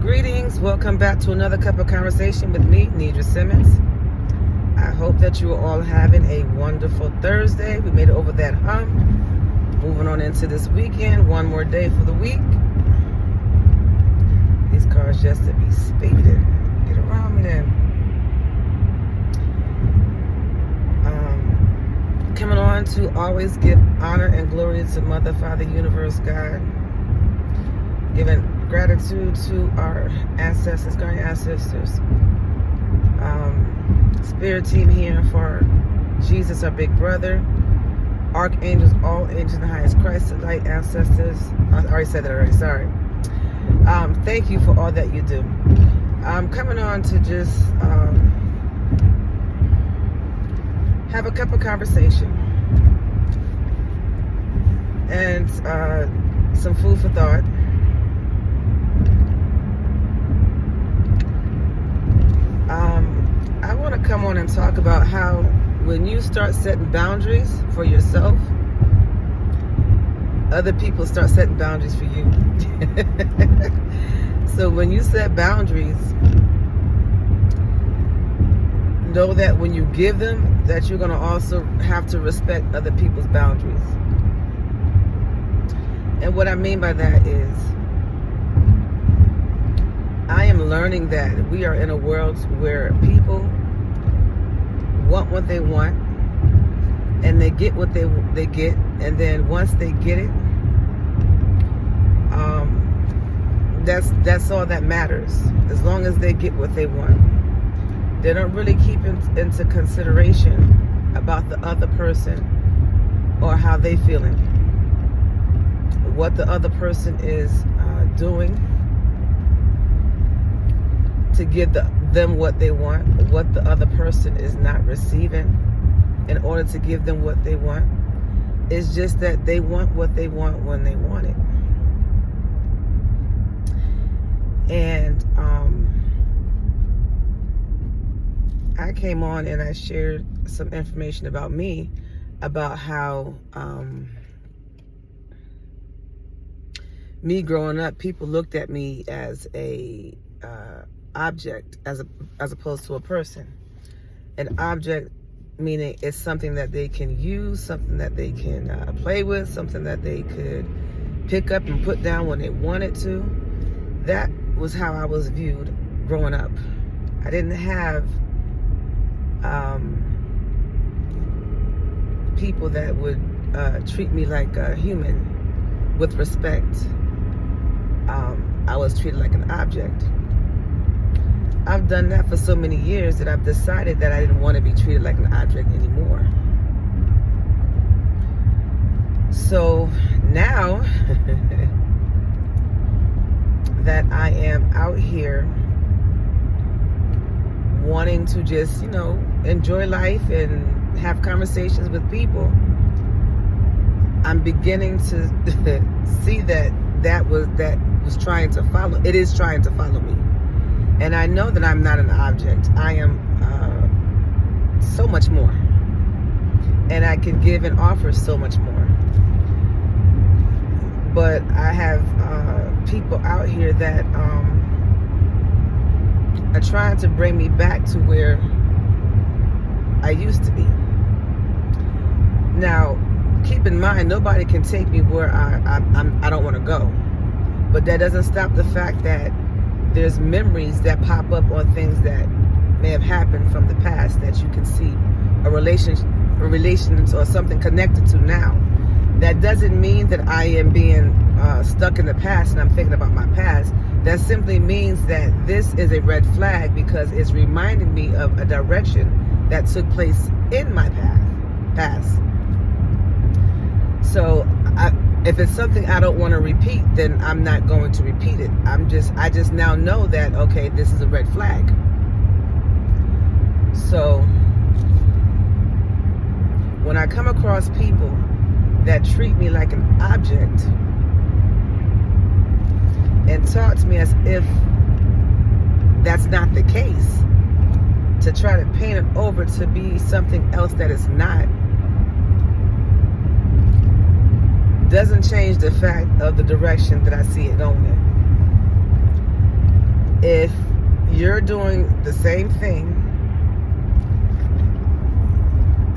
Greetings, welcome back to another cup of conversation with me, Nidra Simmons. I hope that you are all having a wonderful Thursday. We made it over that hump. Moving on into this weekend, one more day for the week. These cars just to be speeding. Get around me then. Coming on to always give honor and glory to Mother, Father, Universe, God. Giving gratitude to our ancestors, guardian ancestors. Spirit team here for Jesus, our big brother. Archangels, all angels in the highest, Christ, the light, ancestors. I already said that already, sorry. Thank you for all that you do. I'm coming on to just have a cup of conversation and some food for thought. I want to come on and talk about how when you start setting boundaries for yourself, other people start setting boundaries for you. So when you set boundaries, know that when you give them, that you're going to also have to respect other people's boundaries. And what I mean by that is, I am learning that we are in a world where people want what they want and they get what they get, and then once they get it, that's all that matters. As long as they get what they want, they don't really keep into consideration about the other person or how they feeling, what the other person is doing to give them what they want, what the other person is not receiving in order to give them what they want. It's just that they want what they want when they want it. And I came on and I shared some information about me, about how me growing up, people looked at me as a object as opposed to a person. An object meaning it's something that they can use, something that they can play with, something that they could pick up and put down when they wanted to. That was how I was viewed growing up. I didn't have people that would treat me like a human with respect. I was treated like an object. I've done that for so many years that I've decided that I didn't want to be treated like an object anymore. So now that I am out here wanting to just, enjoy life and have conversations with people, I'm beginning to see that was trying to follow. It is trying to follow me. And I know that I'm not an object. I am so much more. And I can give and offer so much more. But I have people out here that are trying to bring me back to where I used to be. Now, keep in mind, nobody can take me where I don't want to go. But that doesn't stop the fact that there's memories that pop up on things that may have happened from the past that you can see a relation or something connected to now. That doesn't mean that I am being stuck in the past and I'm thinking about my past. That simply means that this is a red flag because it's reminding me of a direction that took place in my past. So if it's something I don't want to repeat, then I'm not going to repeat it. I just now know that, okay, this is a red flag. So when I come across people that treat me like an object and talk to me as if that's not the case, to try to paint it over to be something else that is not, doesn't change the fact of the direction that I see it going in. if you're doing the same thing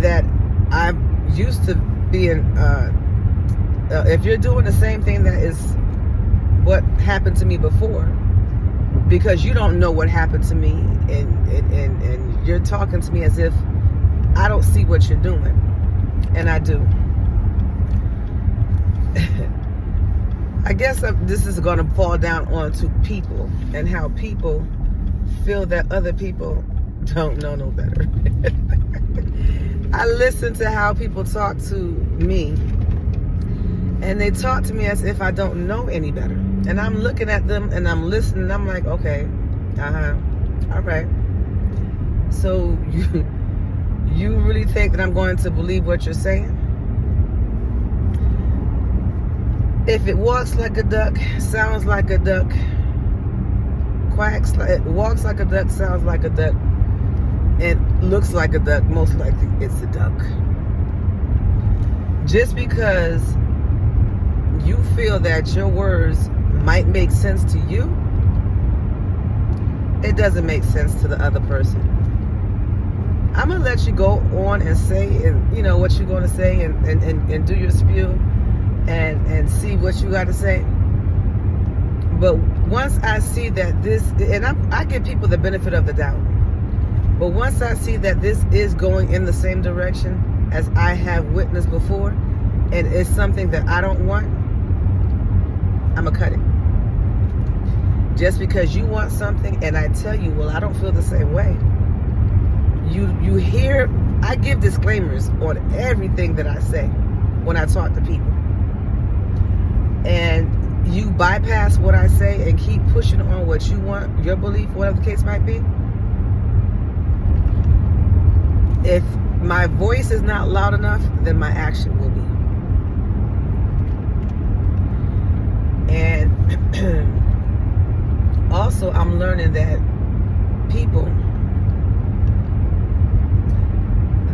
that I'm used to being, if you're doing the same thing that is what happened to me before, because you don't know what happened to me, and you're talking to me as if I don't see what you're doing, and I do. I guess this is going to fall down onto people and how people feel that other people don't know no better. I listen to how people talk to me, and they talk to me as if I don't know any better. And I'm looking at them and I'm listening, and I'm like, okay, all right. So you really think that I'm going to believe what you're saying? If it walks like a duck, sounds like a duck, walks like a duck, sounds like a duck, and looks like a duck, most likely it's a duck. Just because you feel that your words might make sense to you, it doesn't make sense to the other person. I'm going to let you go on and say, and you know what you're going to say, and do your spiel and see what you got to say. But once I see that this, and I give people the benefit of the doubt, but once I see that this is going in the same direction as I have witnessed before, and it's something that I don't want, I'm going to cut it. Just because you want something and I tell you, well, I don't feel the same way. You hear, I give disclaimers on everything that I say when I talk to people. And you bypass what I say and keep pushing on what you want, your belief, whatever the case might be. If my voice is not loud enough, then my action will be. And also, I'm learning that people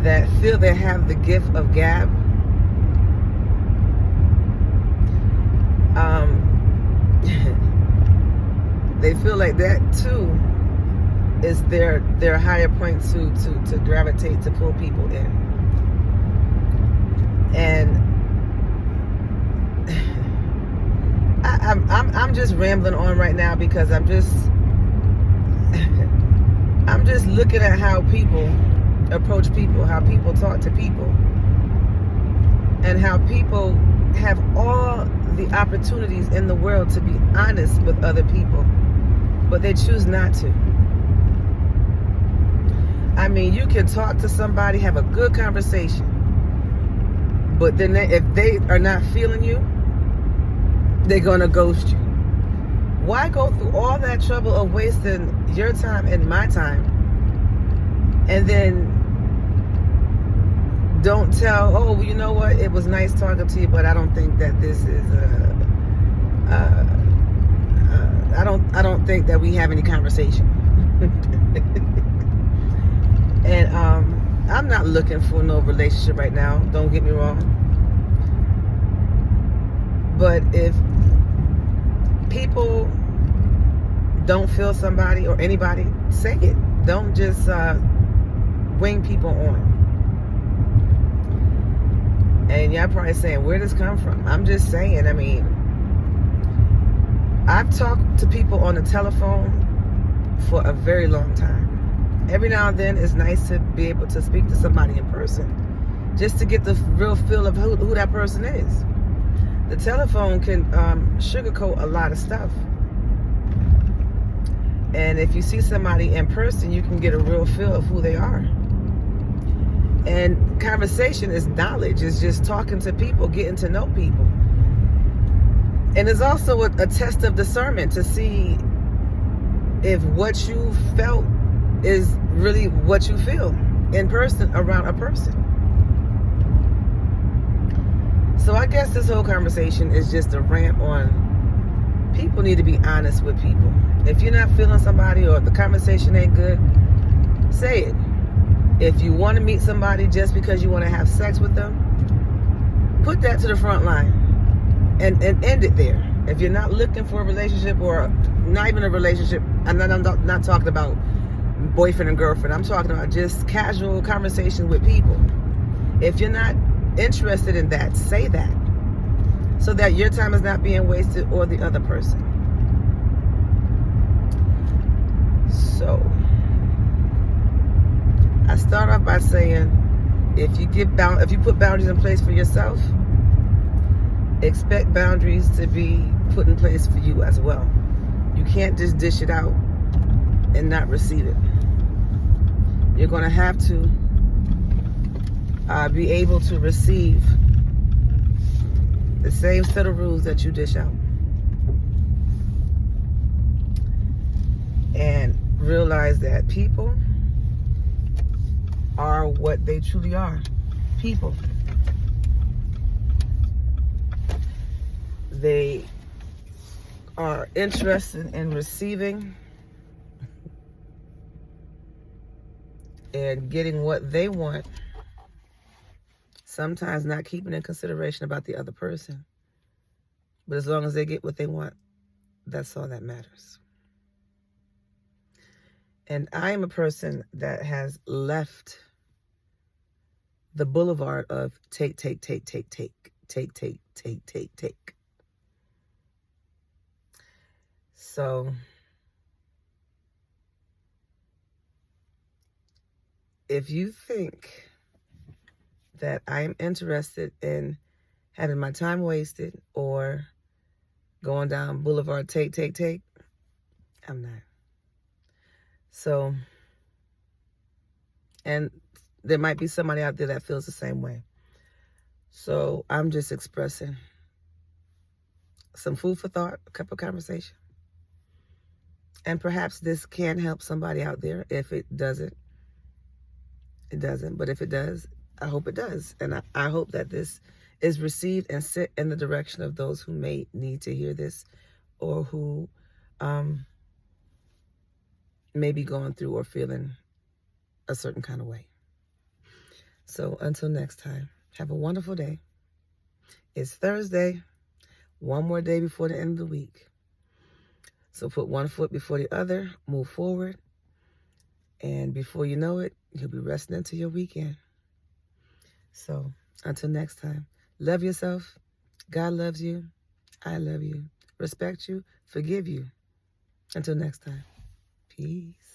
that feel they have the gift of gab, they feel like that too is their higher point to gravitate, to pull people in. And I'm just rambling on right now because I'm just looking at how people approach people, how people talk to people, and how people have all the opportunities in the world to be honest with other people, but they choose not to. I mean, you can talk to somebody, have a good conversation, but then if they are not feeling you, they're gonna ghost you. Why go through all that trouble of wasting your time and my time, and then don't tell, oh, well, you know what, it was nice talking to you, but I don't think that this is I don't think that we have any conversation. And I'm not looking for no relationship right now, don't get me wrong. But if people don't feel somebody or anybody, say it. Don't just wing people on. And y'all probably saying, where does this come from? I'm just saying, I mean, I've talked to people on the telephone for a very long time. Every now and then it's nice to be able to speak to somebody in person, just to get the real feel of who that person is. The telephone can sugarcoat a lot of stuff. And if you see somebody in person, you can get a real feel of who they are. And conversation is knowledge. It's just talking to people, getting to know people. And it's also a test of discernment to see if what you felt is really what you feel in person around a person. So I guess this whole conversation is just a rant on people need to be honest with people. If you're not feeling somebody or the conversation ain't good, say it. If you want to meet somebody just because you want to have sex with them, put that to the front line and end it there. If you're not looking for a relationship, or not even a relationship, I'm not talking about boyfriend and girlfriend. I'm talking about just casual conversation with people. If you're not interested in that, say that, so that your time is not being wasted or the other person. So I start off by saying, if you put boundaries in place for yourself, expect boundaries to be put in place for you as well. You can't just dish it out and not receive it. You're going to have to be able to receive the same set of rules that you dish out. And realize that people are what they truly are. People. They are interested in receiving and getting what they want, sometimes not keeping in consideration about the other person. But as long as they get what they want, that's all that matters. And I am a person that has left the boulevard of take. So if you think that I am interested in having my time wasted or going down boulevard take, I'm not. So, and there might be somebody out there that feels the same way. So I'm just expressing some food for thought, a cup of conversation. And perhaps this can help somebody out there. If it doesn't, it doesn't. But if it does, I hope it does. And I hope that this is received and sit in the direction of those who may need to hear this, or who may be going through or feeling a certain kind of way. So until next time, have a wonderful day. It's Thursday, one more day before the end of the week. So put one foot before the other, move forward, and before you know it, you'll be resting into your weekend. So until next time, love yourself. God loves you. I love you. Respect you. Forgive you. Until next time, peace.